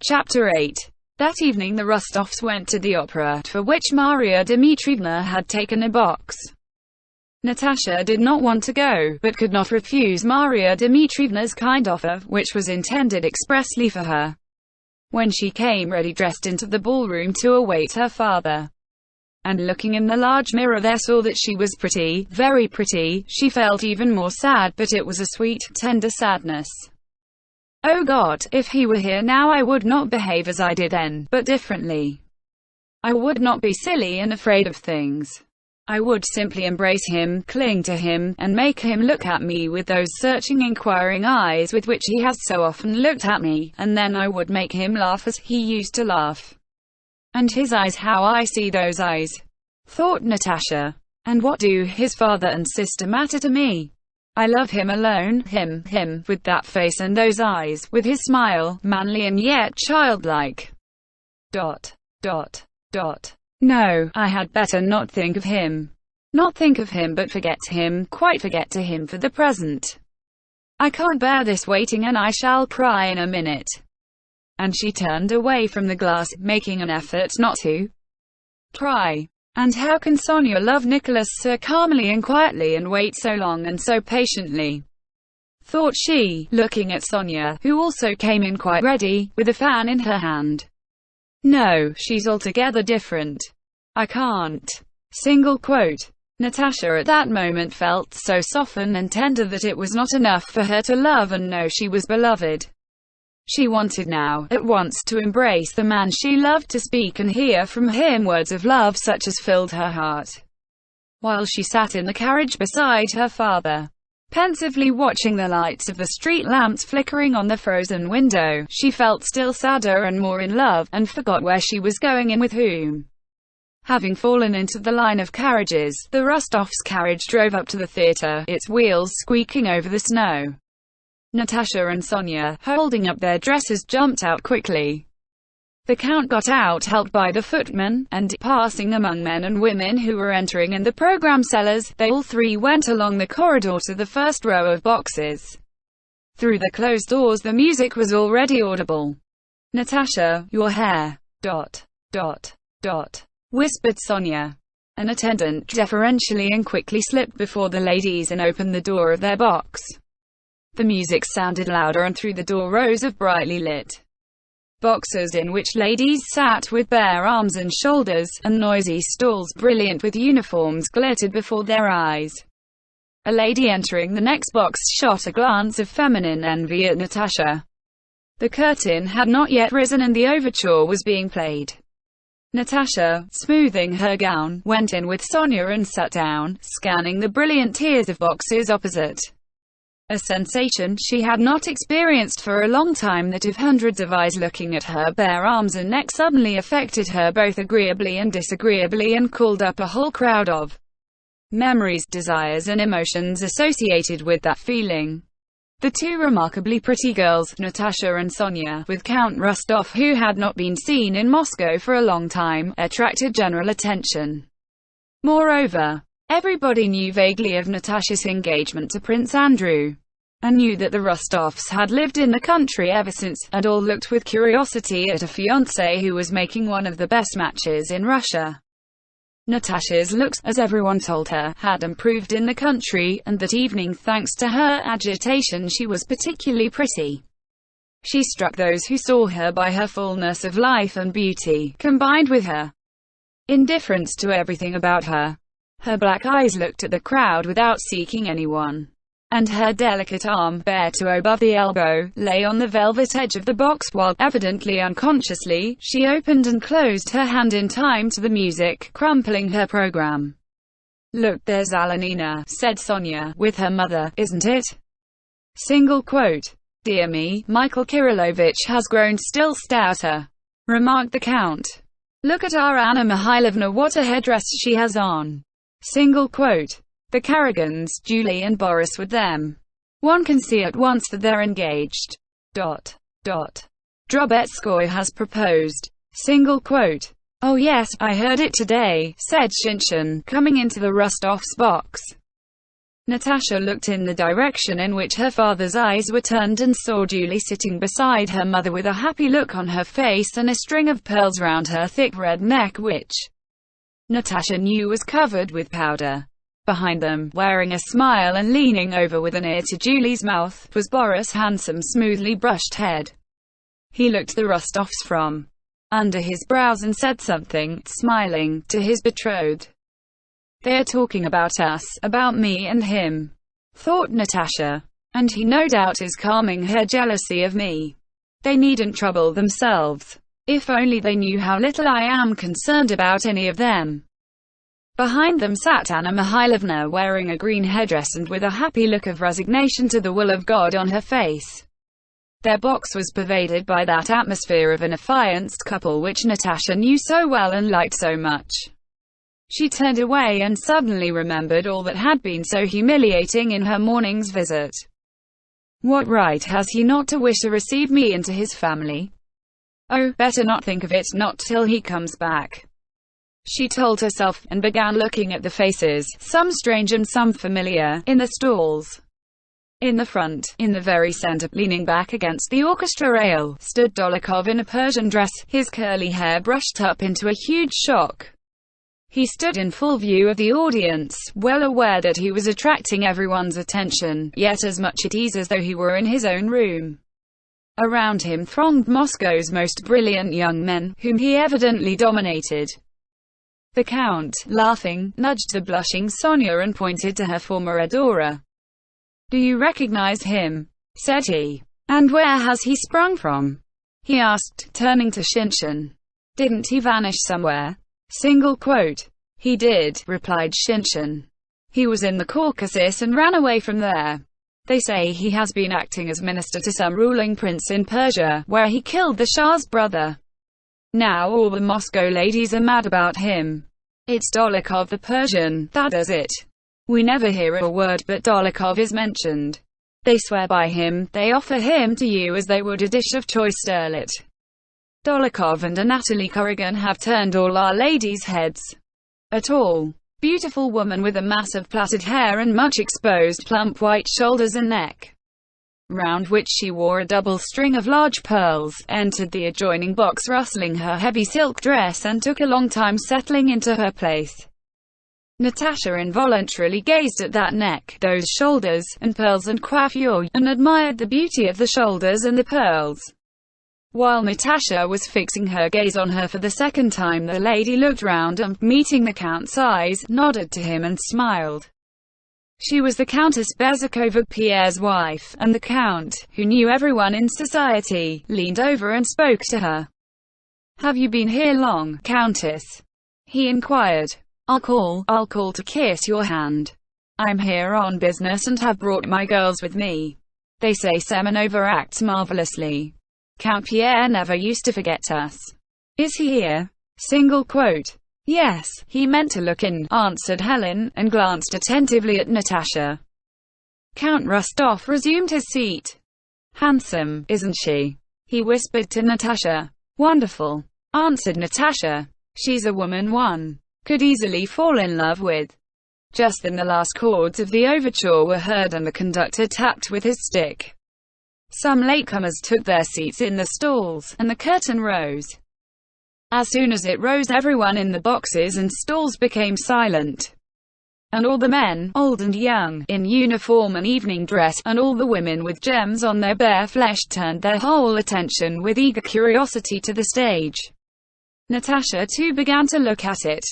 Chapter 8. That evening the Rostovs went to the opera, for which Marya Dmitrievna had taken a box. Natasha did not want to go, but could not refuse Marya Dmitrievna's kind offer, which was intended expressly for her. When she came ready dressed into the ballroom to await her father, and looking in the large mirror there saw that she was pretty, very pretty, she felt even more sad, but it was a sweet, tender sadness. Oh God, if he were here now I would not behave as I did then, but differently. I would not be silly and afraid of things. I would simply embrace him, cling to him, and make him look at me with those searching, inquiring eyes with which he has so often looked at me, and then I would make him laugh as he used to laugh. And his eyes, how I see those eyes, thought Natasha. And what do his father and sister matter to me? I love him alone, him, with that face and those eyes, with his smile, manly and yet childlike. ... No, I had better not think of him. Not think of him but forget him, quite forget to him for the present. I can't bear this waiting and I shall cry in a minute. And she turned away from the glass, making an effort not to cry. And how can Sonia love Nicholas so calmly and quietly and wait so long and so patiently? Thought she, looking at Sonia, who also came in quite ready, with a fan in her hand. No, she's altogether different. I can't. ... Natasha at that moment felt so softened and tender that it was not enough for her to love and know she was beloved. She wanted now, at once, to embrace the man she loved, to speak and hear from him words of love such as filled her heart. While she sat in the carriage beside her father, pensively watching the lights of the street lamps flickering on the frozen window, she felt still sadder and more in love, and forgot where she was going and with whom. Having fallen into the line of carriages, the Rostovs' carriage drove up to the theatre, its wheels squeaking over the snow. Natasha and Sonia, holding up their dresses, jumped out quickly. The Count got out helped by the footman, and, passing among men and women who were entering and the program sellers, they all three went along the corridor to the first row of boxes. Through the closed doors the music was already audible. "Natasha, your hair. ... whispered Sonia. An attendant deferentially and quickly slipped before the ladies and opened the door of their box. The music sounded louder, and through the door rows of brightly lit boxes in which ladies sat with bare arms and shoulders, and noisy stalls brilliant with uniforms glittered before their eyes. A lady entering the next box shot a glance of feminine envy at Natasha. The curtain had not yet risen and the overture was being played. Natasha, smoothing her gown, went in with Sonia and sat down, scanning the brilliant tiers of boxes opposite. A sensation she had not experienced for a long time, that of hundreds of eyes looking at her bare arms and neck, suddenly affected her both agreeably and disagreeably, and called up a whole crowd of memories, desires and emotions associated with that feeling. The two remarkably pretty girls, Natasha and Sonia, with Count Rostov, who had not been seen in Moscow for a long time, attracted general attention. Moreover, everybody knew vaguely of Natasha's engagement to Prince Andrew, and knew that the Rostovs had lived in the country ever since, and all looked with curiosity at a fiancé who was making one of the best matches in Russia. Natasha's looks, as everyone told her, had improved in the country, and that evening, thanks to her agitation, she was particularly pretty. She struck those who saw her by her fullness of life and beauty, combined with her indifference to everything about her. Her black eyes looked at the crowd without seeking anyone, and her delicate arm, bare to above the elbow, lay on the velvet edge of the box while, evidently unconsciously, she opened and closed her hand in time to the music, crumpling her program. "Look, there's Alenina," said Sonia, with her mother, "isn't it? ... Dear me, Michael Kirillovich has grown still stouter," remarked the Count. "Look at our Anna Mihailovna, what a headdress she has on. ... The Karagins, Julie and Boris with them. One can see at once that they're engaged. ... Drobetskoy has proposed. ... Oh yes, I heard it today," said Shinshin, coming into the Rostovs' box. Natasha looked in the direction in which her father's eyes were turned and saw Julie sitting beside her mother with a happy look on her face and a string of pearls round her thick red neck, which Natasha knew was covered with powder. Behind them, wearing a smile and leaning over with an ear to Julie's mouth, was Boris' handsome, smoothly brushed head. He looked the Rostovs from under his brows and said something, smiling, to his betrothed. "They're talking about us, about me and him," thought Natasha. "And he no doubt is calming her jealousy of me. They needn't trouble themselves. If only they knew how little I am concerned about any of them." Behind them sat Anna Mikhailovna, wearing a green headdress and with a happy look of resignation to the will of God on her face. Their box was pervaded by that atmosphere of an affianced couple which Natasha knew so well and liked so much. She turned away and suddenly remembered all that had been so humiliating in her morning's visit. "What right has he not to wish to receive me into his family? Oh, better not think of it, not till he comes back," she told herself, and began looking at the faces, some strange and some familiar, in the stalls. In the front, in the very center, leaning back against the orchestra rail, stood Dolokhov in a Persian dress, his curly hair brushed up into a huge shock. He stood in full view of the audience, well aware that he was attracting everyone's attention, yet as much at ease as though he were in his own room. Around him thronged Moscow's most brilliant young men, whom he evidently dominated. The Count, laughing, nudged the blushing Sonia and pointed to her former adorer. "Do you recognize him?" said he. "And where has he sprung from?" he asked, turning to Shinshin. "Didn't he vanish somewhere?" "He did," replied Shinshin. "He was in the Caucasus and ran away from there. They say he has been acting as minister to some ruling prince in Persia, where he killed the Shah's brother. Now all the Moscow ladies are mad about him. It's Dolokhov the Persian that does it. We never hear a word but Dolokhov is mentioned. They swear by him, they offer him to you as they would a dish of choice sterlet. Dolokhov and Anatoly Kurigan have turned all our ladies' heads. A tall, beautiful woman with a mass of plaited hair and much exposed plump white shoulders and neck, round which she wore a double string of large pearls, entered the adjoining box rustling her heavy silk dress and took a long time settling into her place. Natasha involuntarily gazed at that neck, those shoulders, and pearls and coiffure, and admired the beauty of the shoulders and the pearls. While Natasha was fixing her gaze on her for the second time, the lady looked round and, meeting the Count's eyes, nodded to him and smiled. She was the Countess Bezukova, Pierre's wife, and the Count, who knew everyone in society, leaned over and spoke to her. "Have you been here long, Countess?" he inquired. I'll call to kiss your hand. I'm here on business and have brought my girls with me. They say Semenova acts marvelously. Count Pierre never used to forget us. Is he here? Yes, he meant to look in, answered Helen, and glanced attentively at Natasha. Count Rostov resumed his seat. Handsome, isn't she? He whispered to Natasha. Wonderful, answered Natasha. She's a woman one could easily fall in love with. Just then the last chords of the overture were heard and the conductor tapped with his stick. Some latecomers took their seats in the stalls, and the curtain rose. As soon as it rose, everyone in the boxes and stalls became silent. And all the men, old and young, in uniform and evening dress, and all the women with gems on their bare flesh turned their whole attention with eager curiosity to the stage. Natasha too began to look at it.